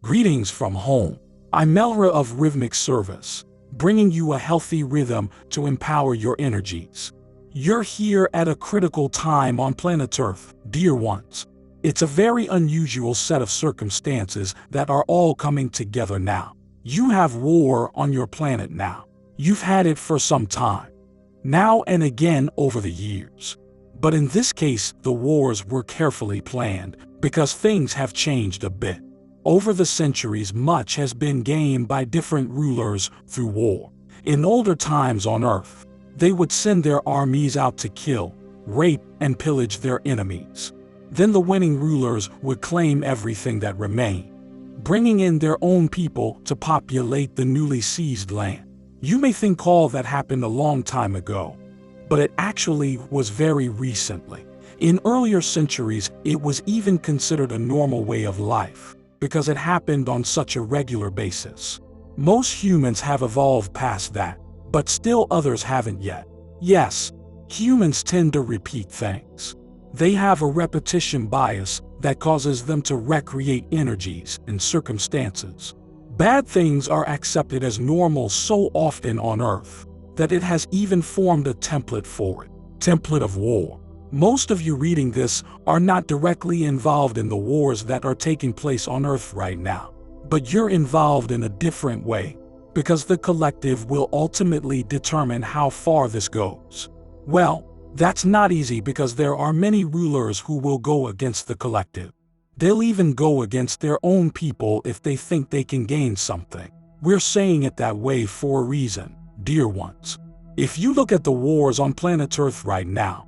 Greetings from home. I'm Melra of Rhythmic Service, bringing you a healthy rhythm to empower your energies. You're here at a critical time on planet Earth, dear ones. It's a very unusual set of circumstances that are all coming together now. You have war on your planet now. You've had it for some time, now and again over the years. But in this case, the wars were carefully planned because things have changed a bit. Over the centuries, much has been gained by different rulers through war. In older times on Earth, they would send their armies out to kill, rape, and pillage their enemies. Then the winning rulers would claim everything that remained, bringing in their own people to populate the newly seized land. You may think all that happened a long time ago, but it actually was very recently. In earlier centuries, it was even considered a normal way of life, because it happened on such a regular basis. Most humans have evolved past that, but still others haven't yet. Yes, humans tend to repeat things. They have a repetition bias that causes them to recreate energies and circumstances. Bad things are accepted as normal so often on Earth that it has even formed a template for it. Template of war. Most of you reading this are not directly involved in the wars that are taking place on Earth right now, but you're involved in a different way, because the collective will ultimately determine how far this goes. Well, that's not easy because there are many rulers who will go against the collective. They'll even go against their own people if they think they can gain something. We're saying it that way for a reason, dear ones. If you look at the wars on planet Earth right now,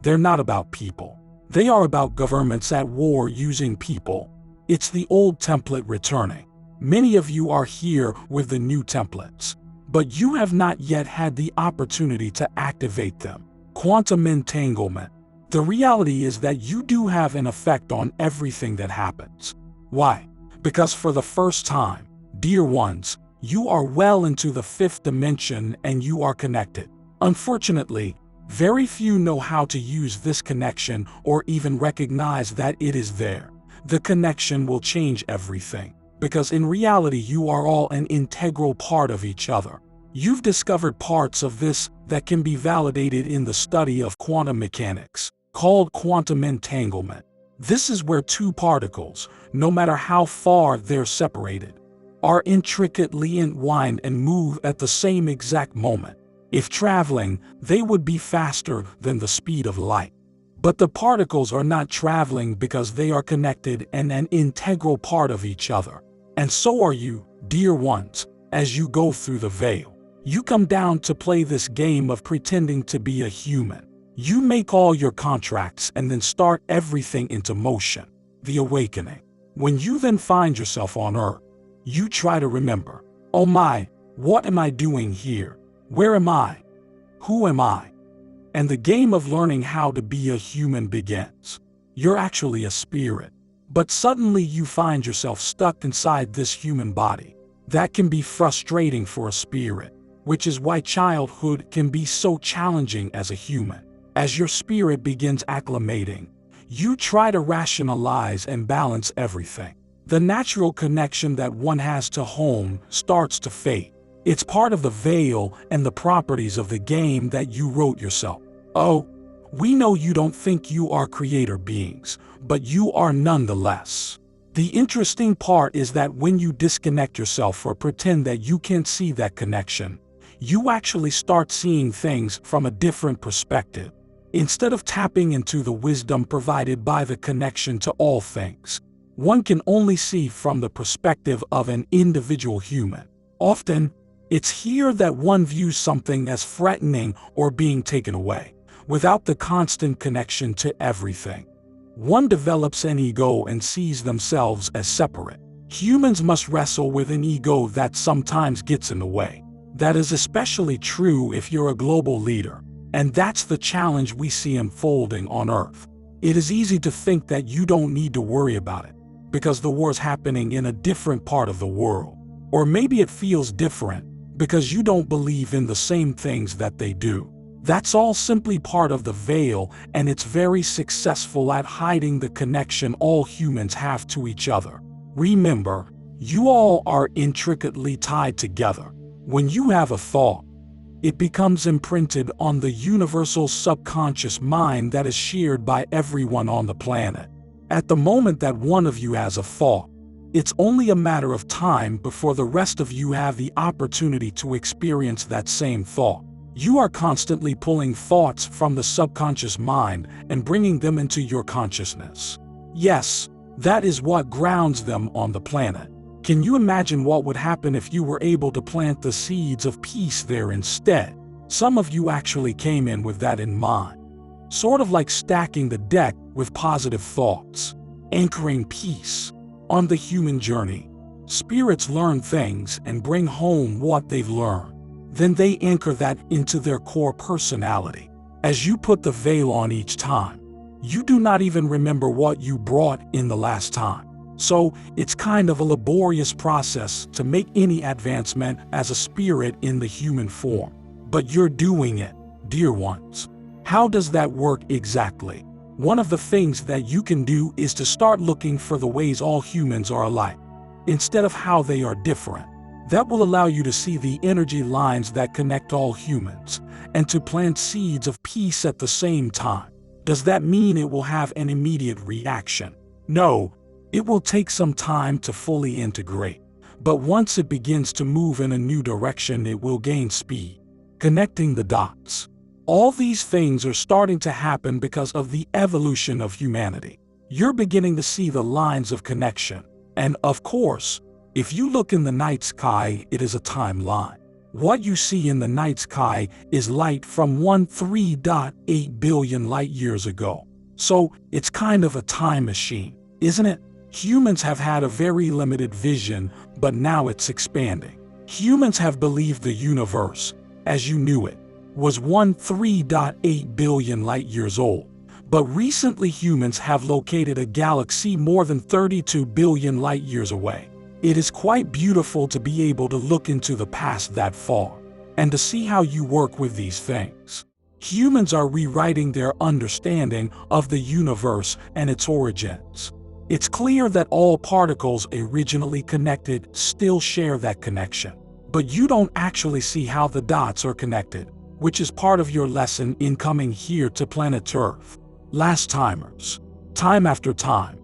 they're not about people. They are about governments at war using people. It's the old template returning. Many of you are here with the new templates, but you have not yet had the opportunity to activate them. Quantum entanglement. The reality is that you do have an effect on everything that happens. Why? Because for the first time, dear ones, you are well into the fifth dimension and you are connected. Unfortunately, very few know how to use this connection or even recognize that it is there. The connection will change everything, because in reality you are all an integral part of each other. You've discovered parts of this that can be validated in the study of quantum mechanics, called quantum entanglement. This is where two particles, no matter how far they're separated, are intricately entwined and move at the same exact moment. If traveling, they would be faster than the speed of light. But the particles are not traveling because they are connected and an integral part of each other. And so are you, dear ones, as you go through the veil. You come down to play this game of pretending to be a human. You make all your contracts and then start everything into motion. The awakening. When you then find yourself on Earth, you try to remember, oh my, what am I doing here? Where am I? Who am I? And the game of learning how to be a human begins. You're actually a spirit, but suddenly you find yourself stuck inside this human body. That can be frustrating for a spirit, which is why childhood can be so challenging as a human. As your spirit begins acclimating, you try to rationalize and balance everything. The natural connection that one has to home starts to fade. It's part of the veil and the properties of the game that you wrote yourself. Oh, we know you don't think you are creator beings, but you are nonetheless. The interesting part is that when you disconnect yourself or pretend that you can't see that connection, you actually start seeing things from a different perspective. Instead of tapping into the wisdom provided by the connection to all things, one can only see from the perspective of an individual human. Often, it's here that one views something as threatening or being taken away, without the constant connection to everything. One develops an ego and sees themselves as separate. Humans must wrestle with an ego that sometimes gets in the way. That is especially true if you're a global leader, and that's the challenge we see unfolding on Earth. It is easy to think that you don't need to worry about it, because the war's happening in a different part of the world. Or maybe it feels different, because you don't believe in the same things that they do. That's all simply part of the veil, and it's very successful at hiding the connection all humans have to each other. Remember, You all are intricately tied together. When you have a thought, it becomes imprinted on the universal subconscious mind that is shared by everyone on the planet. At the moment that one of you has a thought, it's only a matter of time before the rest of you have the opportunity to experience that same thought. You are constantly pulling thoughts from the subconscious mind and bringing them into your consciousness. Yes, that is what grounds them on the planet. Can you imagine what would happen if you were able to plant the seeds of peace there instead? Some of you actually came in with that in mind. Sort of like stacking the deck with positive thoughts, anchoring peace. On the human journey, spirits learn things and bring home what they've learned. Then they anchor that into their core personality. As you put the veil on each time, you do not even remember what you brought in the last time. So it's kind of a laborious process to make any advancement as a spirit in the human form. But you're doing it, dear ones. How does that work exactly? One of the things that you can do is to start looking for the ways all humans are alike, instead of how they are different. That will allow you to see the energy lines that connect all humans, and to plant seeds of peace at the same time. Does that mean it will have an immediate reaction? No, it will take some time to fully integrate. But once it begins to move in a new direction, it will gain speed. Connecting the dots. All these things are starting to happen because of the evolution of humanity. You're beginning to see the lines of connection. And of course, if you look in the night sky, it is a timeline. What you see in the night sky is light from 13.8 billion light years ago. So it's kind of a time machine, isn't it? Humans have had a very limited vision, but now it's expanding. Humans have believed the universe, as you knew it, was 13.8 billion light years old. But recently humans have located a galaxy more than 32 billion light years away. It is quite beautiful to be able to look into the past that far, and to see how you work with these things. Humans are rewriting their understanding of the universe and its origins. It's clear that all particles originally connected still share that connection. But you don't actually see how the dots are connected, which is part of your lesson in coming here to planet Earth. Last timers, time after time,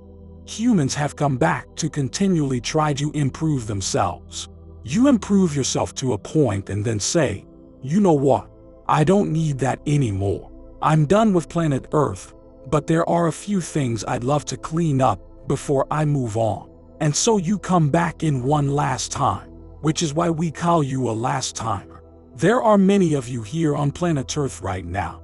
humans have come back to continually try to improve themselves. You improve yourself to a point and then say, you know what? I don't need that anymore. I'm done with planet Earth, but there are a few things I'd love to clean up before I move on. And so you come back in one last time, which is why we call you a last timer. There are many of you here on planet Earth right now,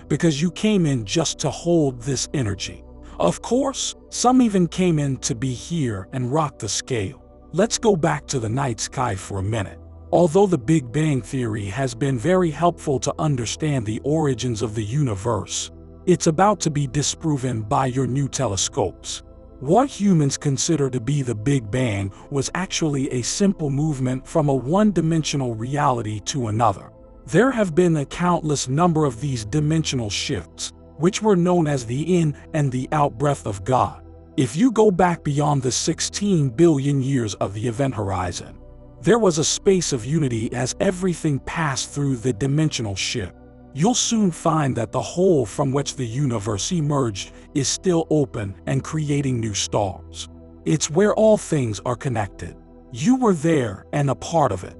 because you came in just to hold this energy. Of course, some even came in to be here and rock the scale. Let's go back to the night sky for a minute. Although the Big Bang Theory has been very helpful to understand the origins of the universe, it's about to be disproven by your new telescopes. What humans consider to be the Big Bang was actually a simple movement from a one-dimensional reality to another. There have been a countless number of these dimensional shifts, which were known as the in and the out breath of God. If you go back beyond the 16 billion years of the event horizon, there was a space of unity as everything passed through the dimensional shift. You'll soon find that the hole from which the universe emerged is still open and creating new stars. It's where all things are connected. You were there and a part of it,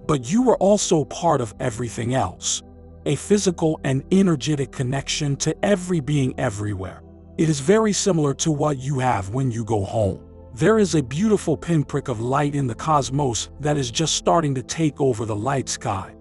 but you were also part of everything else. A physical and energetic connection to every being everywhere. It is very similar to what you have when you go home. There is a beautiful pinprick of light in the cosmos that is just starting to take over the light sky.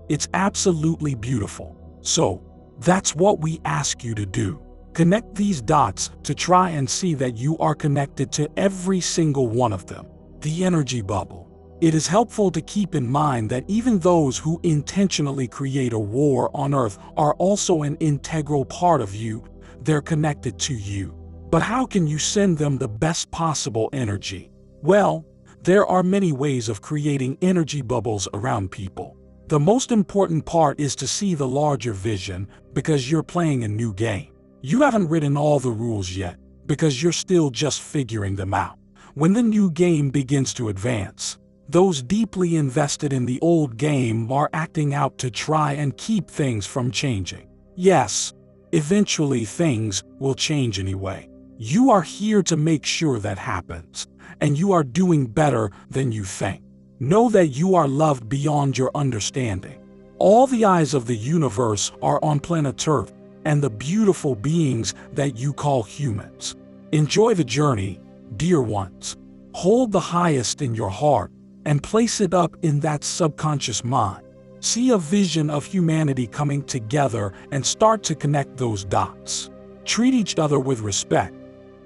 It's absolutely beautiful. So, that's what we ask you to do. Connect these dots to try and see that you are connected to every single one of them. The energy bubble. It is helpful to keep in mind that even those who intentionally create a war on Earth are also an integral part of you. They're connected to you. But how can you send them the best possible energy? Well, there are many ways of creating energy bubbles around people. The most important part is to see the larger vision, because you're playing a new game. You haven't written all the rules yet, because you're still just figuring them out. When the new game begins to advance, those deeply invested in the old game are acting out to try and keep things from changing. Yes, eventually things will change anyway. You are here to make sure that happens, and you are doing better than you think. Know that you are loved beyond your understanding. All the eyes of the universe are on planet Earth and the beautiful beings that you call humans. Enjoy the journey, dear ones. Hold the highest in your heart and place it up in that subconscious mind. See a vision of humanity coming together and start to connect those dots. Treat each other with respect,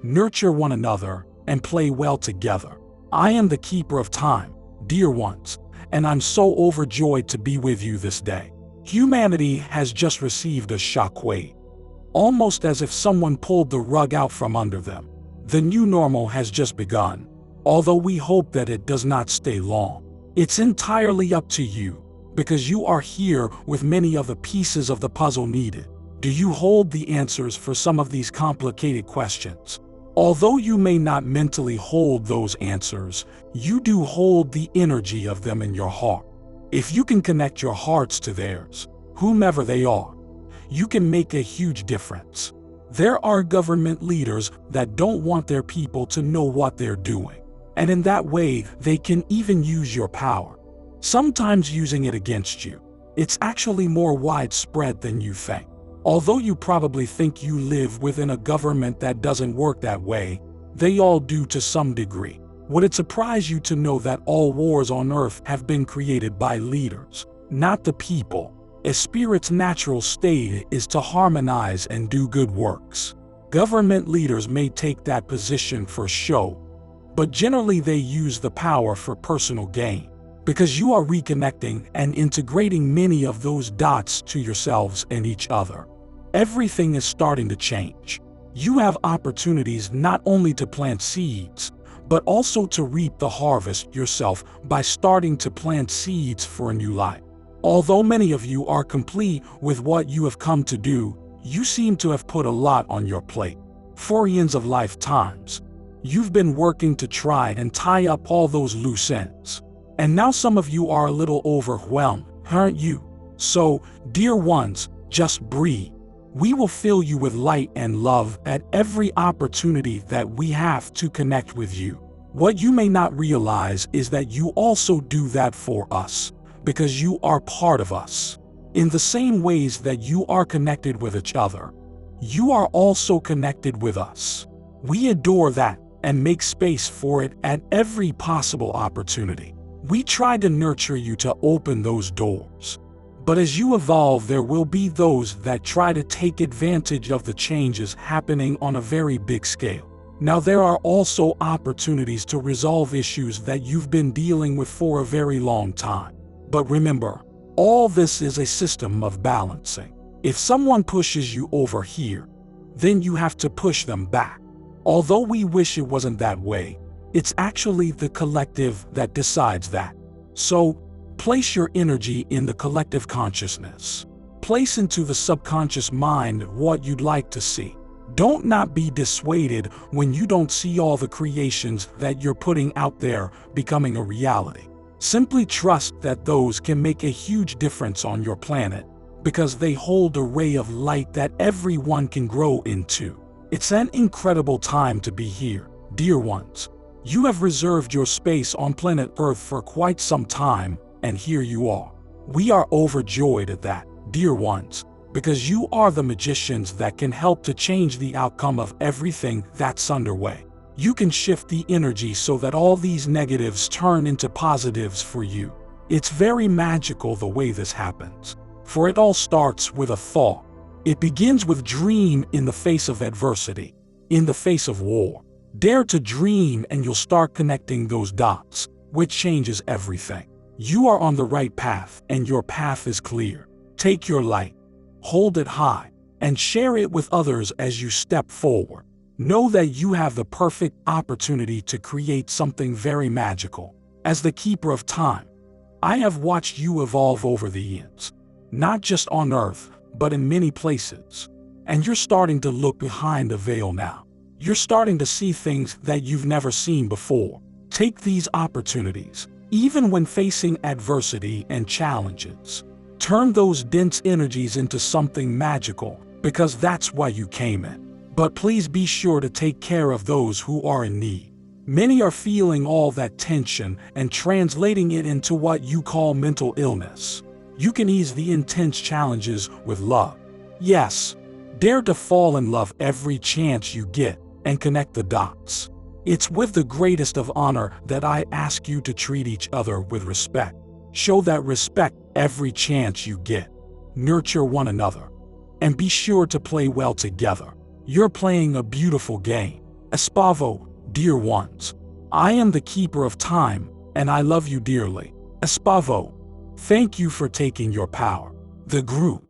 nurture one another, and play well together. I am the keeper of time, dear ones, and I'm so overjoyed to be with you this day. Humanity has just received a shockwave, almost as if someone pulled the rug out from under them. The new normal has just begun, although we hope that it does not stay long. It's entirely up to you, because you are here with many of the pieces of the puzzle needed. Do you hold the answers for some of these complicated questions? Although you may not mentally hold those answers, you do hold the energy of them in your heart. If you can connect your hearts to theirs, whomever they are, you can make a huge difference. There are government leaders that don't want their people to know what they're doing, and in that way, they can even use your power, sometimes using it against you. It's actually more widespread than you think. Although you probably think you live within a government that doesn't work that way, they all do to some degree. Would it surprise you to know that all wars on earth have been created by leaders, not the people? A spirit's natural state is to harmonize and do good works. Government leaders may take that position for show, but generally they use the power for personal gain, because you are reconnecting and integrating many of those dots to yourselves and each other. Everything is starting to change. You have opportunities not only to plant seeds, but also to reap the harvest yourself by starting to plant seeds for a new life. Although many of you are complete with what you have come to do, you seem to have put a lot on your plate. For eons of lifetimes, you've been working to try and tie up all those loose ends. And now some of you are a little overwhelmed, aren't you? So, dear ones, just breathe. We will fill you with light and love at every opportunity that we have to connect with you. What you may not realize is that you also do that for us, because you are part of us. In the same ways that you are connected with each other, you are also connected with us. We adore that and make space for it at every possible opportunity. We try to nurture you to open those doors. But as you evolve, there will be those that try to take advantage of the changes happening on a very big scale. Now, there are also opportunities to resolve issues that you've been dealing with for a very long time. But remember, all this is a system of balancing. If someone pushes you over here, then you have to push them back. Although we wish it wasn't that way, it's actually the collective that decides that. So, place your energy in the collective consciousness. Place into the subconscious mind what you'd like to see. Don't not be dissuaded when you don't see all the creations that you're putting out there becoming a reality. Simply trust that those can make a huge difference on your planet, because they hold a ray of light that everyone can grow into. It's an incredible time to be here, dear ones. You have reserved your space on planet Earth for quite some time, and here you are. We are overjoyed at that, dear ones, because you are the magicians that can help to change the outcome of everything that's underway. You can shift the energy so that all these negatives turn into positives for you. It's very magical the way this happens, for it all starts with a thought. It begins with dream in the face of adversity, in the face of war. Dare to dream and you'll start connecting those dots, which changes everything. You are on the right path, and your path is clear. Take your light, hold it high, and share it with others as you step forward. Know that you have the perfect opportunity to create something very magical. As the keeper of time, I have watched you evolve over the years, not just on Earth, but in many places. And you're starting to look behind the veil now. You're starting to see things that you've never seen before. Take these opportunities, even when facing adversity and challenges. Turn those dense energies into something magical, because that's why you came in. But please be sure to take care of those who are in need. Many are feeling all that tension and translating it into what you call mental illness. You can ease the intense challenges with love. Yes, dare to fall in love every chance you get and connect the dots. It's with the greatest of honor that I ask you to treat each other with respect. Show that respect every chance you get. Nurture one another. And be sure to play well together. You're playing a beautiful game. Espavo, dear ones. I am the keeper of time, and I love you dearly. Espavo. Thank you for taking your power. The group.